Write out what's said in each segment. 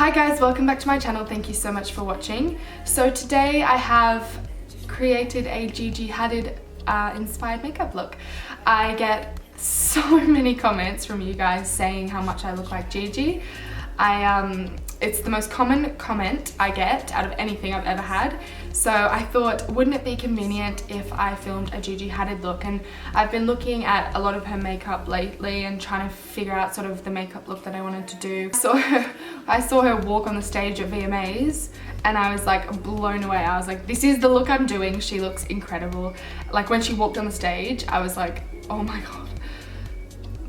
Hi guys, welcome back to my channel. Thank you so much for watching. So today I have created a Gigi Hadid inspired makeup look. I get so many comments from you guys saying how much I look like Gigi. It's the most common comment I get out of anything I've ever had. So I thought, wouldn't it be convenient if I filmed a Gigi Hadid look? And I've been looking at a lot of her makeup lately and trying to figure out sort of the makeup look that I wanted to do. So I saw her walk on the stage at VMAs and I was like blown away. I was like, this is the look I'm doing. She looks incredible. Like when she walked on the stage, I was like, oh my God.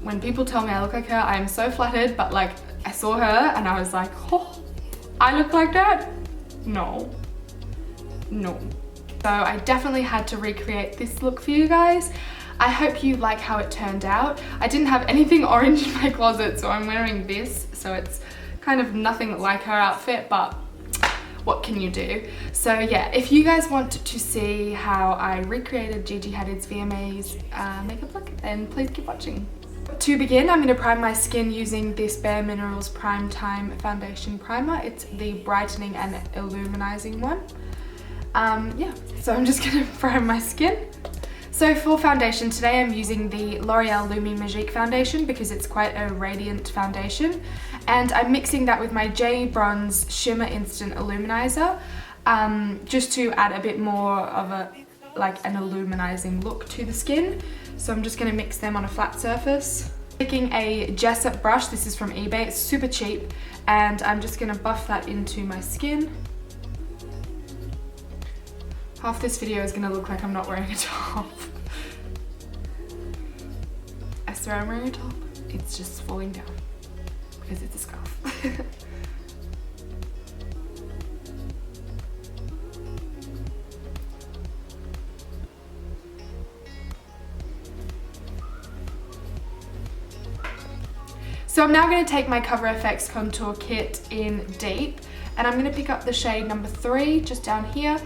When people tell me I look like her, I am so flattered, but like I saw her and I was like, oh, I look like that? No. So I definitely had to recreate this look for you guys. I hope you like how it turned out. I didn't have anything orange in my closet, so I'm wearing this. So it's kind of nothing like her outfit, but what can you do? So yeah, if you guys want to see how I recreated Gigi Hadid's VMA's makeup look, then please keep watching. To begin, I'm going to prime my skin using this Bare Minerals Prime Time Foundation Primer. It's the brightening and illuminizing one. Yeah, so I'm just going to prime my skin. So for foundation today, I'm using the L'Oreal Lumi Magique foundation because it's quite a radiant foundation. And I'm mixing that with my J Bronze Shimmer Instant Illuminizer just to add a bit more of an illuminizing look to the skin. So I'm just going to mix them on a flat surface. Taking a Jessup brush, this is from eBay, it's super cheap, and I'm just going to buff that into my skin. Half this video is going to look like I'm not wearing a top. I swear I'm wearing a top, it's just falling down because it's a scarf. So I'm now going to take my Cover FX Contour Kit in Deep, and I'm going to pick up the shade number 3 just down here,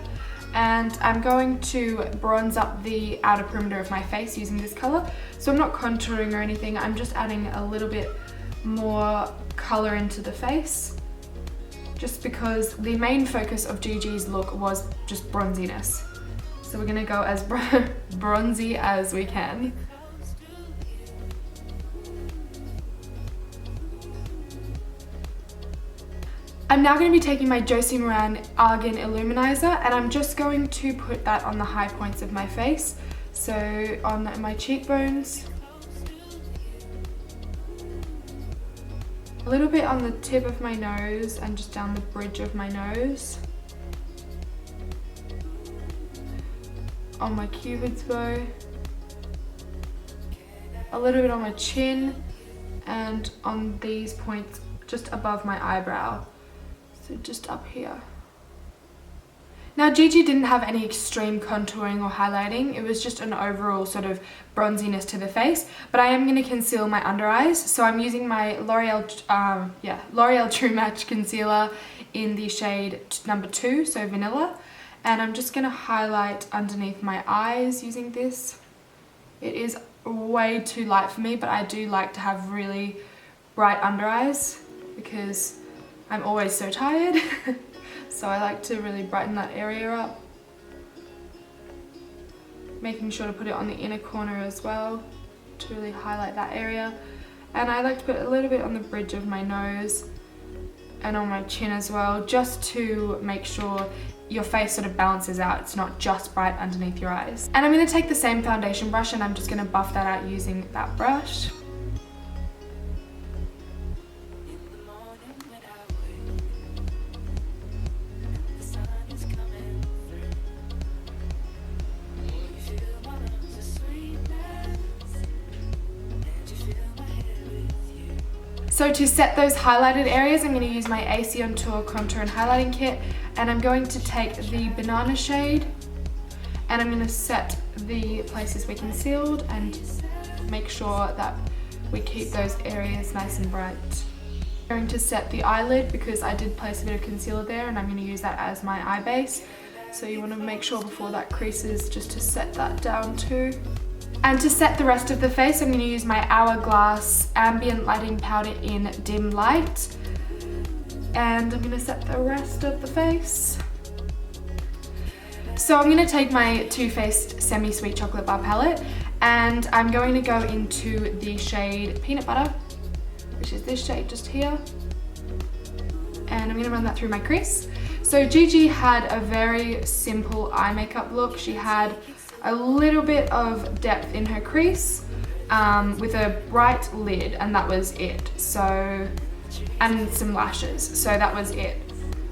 and I'm going to bronze up the outer perimeter of my face using this colour. So I'm not contouring or anything, I'm just adding a little bit more colour into the face, just because the main focus of Gigi's look was just bronziness. So we're going to go as bronzy as we can. I'm now going to be taking my Josie Maran Argan Illuminizer, and I'm just going to put that on the high points of my face. So on my cheekbones, a little bit on the tip of my nose and just down the bridge of my nose, on my cupid's bow, a little bit on my chin, and on these points just above my eyebrow. So just up here. Now Gigi didn't have any extreme contouring or highlighting, it was just an overall sort of bronziness to the face, but I am going to conceal my under eyes. So I'm using my L'Oreal True Match concealer in the shade number 2, so vanilla, and I'm just going to highlight underneath my eyes using this. It is way too light for me, but I do like to have really bright under eyes because I'm always so tired. So I like to really brighten that area up. Making sure to put it on the inner corner as well to really highlight that area. And I like to put a little bit on the bridge of my nose and on my chin as well, just to make sure your face sort of balances out. It's not just bright underneath your eyes. And I'm going to take the same foundation brush and I'm just going to buff that out using that brush. So to set those highlighted areas, I'm going to use my AC on Tour Contour and Highlighting Kit, and I'm going to take the banana shade and I'm going to set the places we concealed and make sure that we keep those areas nice and bright. I'm going to set the eyelid because I did place a bit of concealer there, and I'm going to use that as my eye base. So you want to make sure before that creases just to set that down too. And to set the rest of the face, I'm going to use my Hourglass Ambient Lighting Powder in Dim Light. And I'm gonna set the rest of the face. So I'm gonna take my Too Faced Semi Sweet Chocolate Bar palette, and I'm going to go into the shade Peanut Butter, which is this shade just here. And I'm gonna run that through my crease. So Gigi had a very simple eye makeup look. She had a little bit of depth in her crease with a bright lid, and that was it. So, and some lashes, so that was it.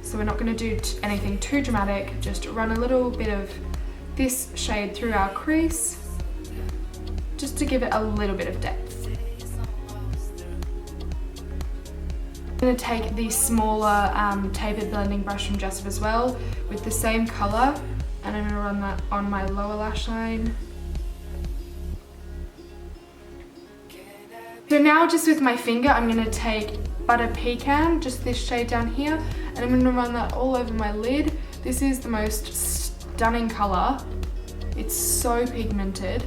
So we're not going to do anything too dramatic, just run a little bit of this shade through our crease, just to give it a little bit of depth. I'm going to take the smaller tapered blending brush from Jessup as well, with the same colour, and I'm going to run that on my lower lash line. So now just with my finger, I'm going to take Butter Pecan, just this shade down here, and I'm going to run that all over my lid. This is the most stunning colour. It's so pigmented.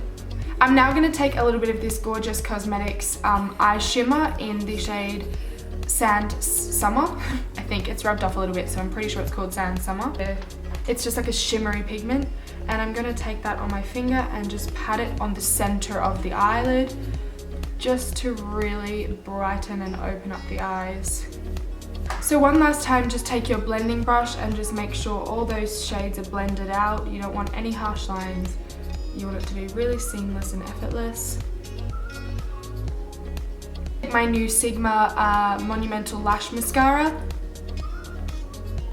I'm now going to take a little bit of this Gorgeous Cosmetics eye shimmer in the shade Sand Summer. I think it's rubbed off a little bit, so I'm pretty sure it's called Sand Summer. It's just like a shimmery pigment, and I'm going to take that on my finger and just pat it on the center of the eyelid, just to really brighten and open up the eyes. So one last time, just take your blending brush and just make sure all those shades are blended out. You don't want any harsh lines. You want it to be really seamless and effortless. My new Sigma Monumental Lash Mascara.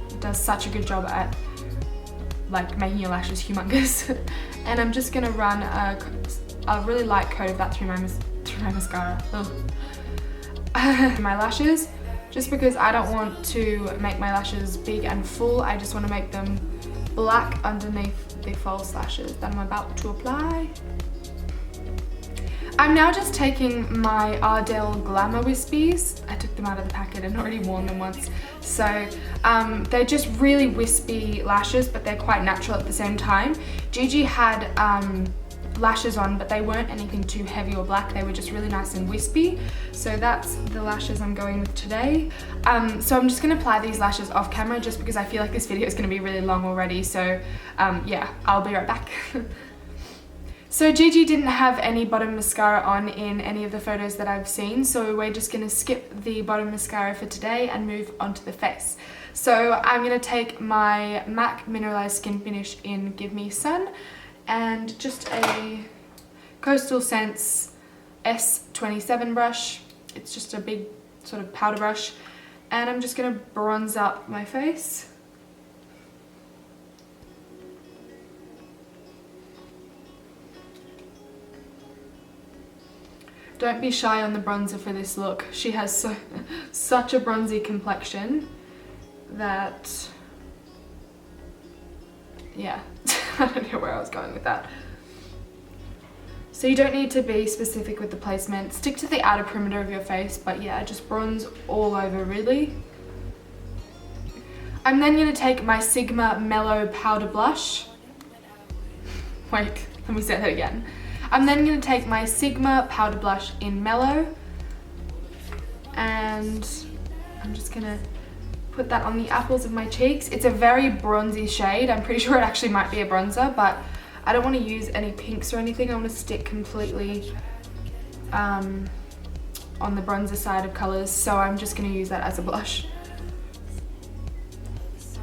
It does such a good job at like making your lashes humongous. And I'm just gonna run a really light coat of that through my mascara. My lashes, just because I don't want to make my lashes big and full. I just want to make them black underneath the false lashes that I'm about to apply. I'm now just taking my Ardell Glamour Wispies. I took them out of the packet and already worn them once. So they're just really wispy lashes, but they're quite natural at the same time. Gigi had lashes on, but they weren't anything too heavy or black. They were just really nice and wispy. So that's the lashes I'm going with today. So I'm just gonna apply these lashes off camera, just because I feel like this video is gonna be really long already. So yeah, I'll be right back. So Gigi didn't have any bottom mascara on in any of the photos that I've seen, so we're just gonna skip the bottom mascara for today and move on to the face. So I'm gonna take my MAC Mineralized Skin Finish in Give Me Sun, and just a Coastal Scents S27 brush. It's just a big sort of powder brush, and I'm just going to bronze up my face. Don't be shy on the bronzer for this look. She has such a bronzy complexion that, yeah. I don't know where I was going with that. So you don't need to be specific with the placement. Stick to the outer perimeter of your face, but yeah, just bronze all over really. I'm then going to take my Sigma Mellow Powder Blush. Wait, let me say that again. I'm then going to take my Sigma Powder Blush in Mellow, and I'm just going to put that on the apples of my cheeks. It's a very bronzy shade. I'm pretty sure it actually might be a bronzer, but I don't want to use any pinks or anything. I want to stick completely on the bronzer side of colors, so I'm just going to use that as a blush.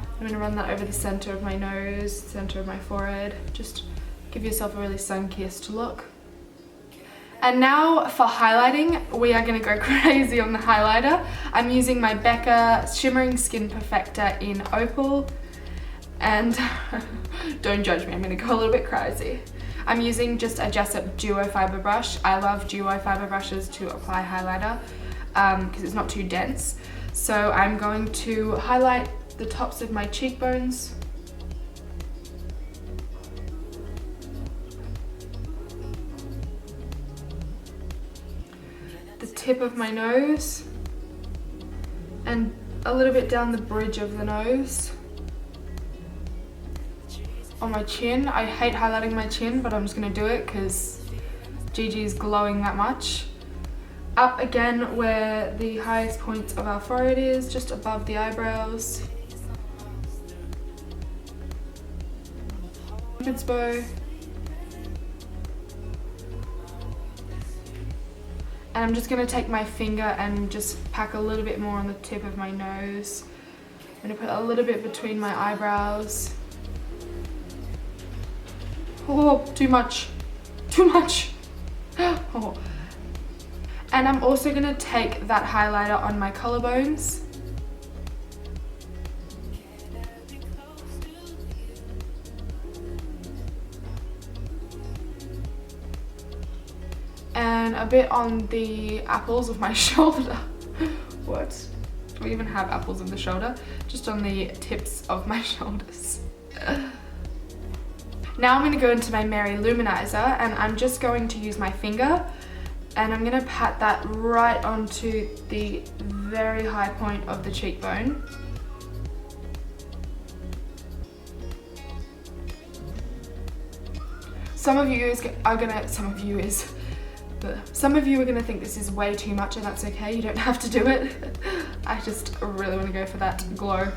I'm going to run that over the center of my nose, center of my forehead. Just give yourself a really sun-kissed look. And now for highlighting, we are going to go crazy on the highlighter. I'm using my Becca Shimmering Skin Perfector in Opal. And don't judge me, I'm going to go a little bit crazy. I'm using just a Jessup Duo Fiber brush. I love Duo Fiber brushes to apply highlighter because it's not too dense. So I'm going to highlight the tops of my cheekbones. The tip of my nose, and a little bit down the bridge of the nose. On my chin, I hate highlighting my chin, but I'm just gonna do it because Gigi's glowing that much. up again where the highest points of our forehead is, just above the eyebrows. Cupid's bow. And I'm just going to take my finger and just pack a little bit more on the tip of my nose. I'm going to put a little bit between my eyebrows. Oh, too much. Too much. Oh. And I'm also going to take that highlighter on my collarbones. And a bit on the apples of my shoulder. What? Do we even have apples of the shoulder? Just on the tips of my shoulders. Now I'm going to go into my Mary Loumanizer, and I'm just going to use my finger, and I'm going to pat that right onto the very high point of the cheekbone. Some of you are gonna think this is way too much, and that's okay, you don't have to do it. I just really want to go for that glow.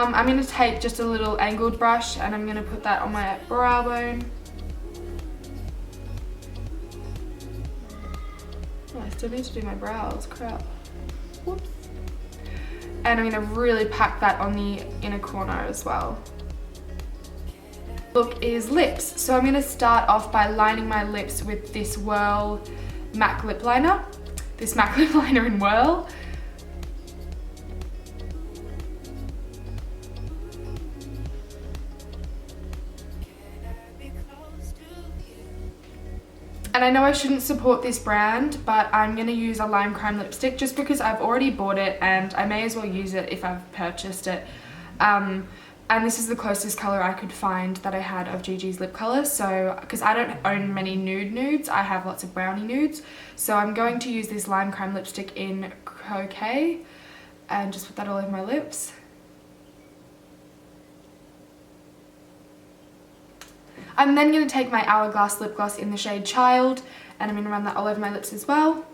I'm going to take just a little angled brush, and I'm going to put that on my brow bone. Oh, I still need to do my brows, crap. Whoops. And I'm going to really pack that on the inner corner as well. Look is lips. So I'm going to start off by lining my lips with this Whirl MAC lip liner. This MAC lip liner in Whirl. And I know I shouldn't support this brand, but I'm going to use a lime crime lipstick just because I've already bought it and I may as well use it if I've purchased it. And this is the closest colour I could find that I had of Gigi's lip colour. So, because I don't own many nudes, I have lots of brownie nudes. So I'm going to use this lime crime lipstick in Coquette and just put that all over my lips. I'm then going to take my Hourglass lip gloss in the shade Child, and I'm going to run that all over my lips as well.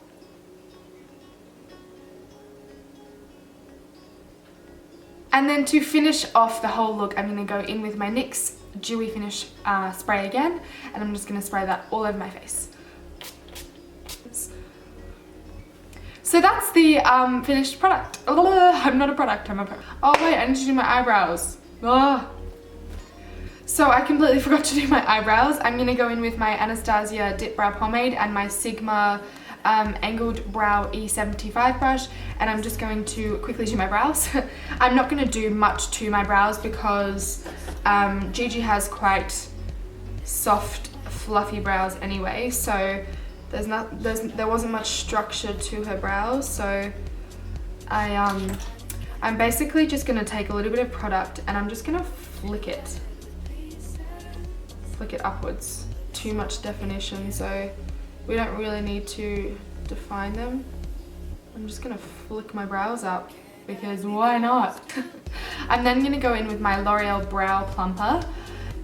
And then to finish off the whole look, I'm going to go in with my NYX Dewy Finish spray again, and I'm just going to spray that all over my face. So that's the finished product. I'm not a product, I'm a product. Oh wait, I need to do my eyebrows. So I completely forgot to do my eyebrows. I'm going to go in with my Anastasia Dip Brow Pomade and my Sigma Angled Brow E75 brush, and I'm just going to quickly do my brows. I'm not going to do much to my brows because Gigi has quite soft, fluffy brows anyway, so there wasn't much structure to her brows, so I'm basically just going to take a little bit of product and I'm just going to flick it upwards. Too much definition, so we don't really need to define them. I'm just gonna flick my brows up because why not? I'm then gonna go in with my Loreal Brow Plumper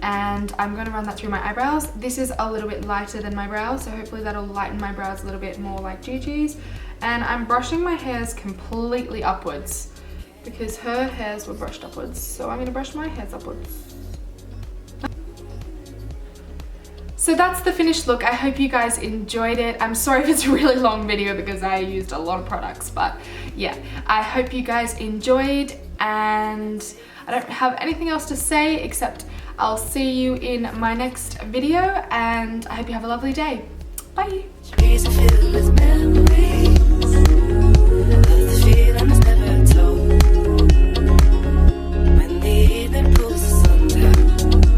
and I'm gonna run that through my eyebrows. This is a little bit lighter than my brows, so hopefully that'll lighten my brows a little bit more like Gigi's. And I'm brushing my hairs completely upwards because her hairs were brushed upwards, so I'm gonna brush my hairs upwards. So that's the finished look. I hope you guys enjoyed it. I'm sorry if it's a really long video because I used a lot of products, but yeah, I hope you guys enjoyed, and I don't have anything else to say except I'll see you in my next video, and I hope you have a lovely day. Bye.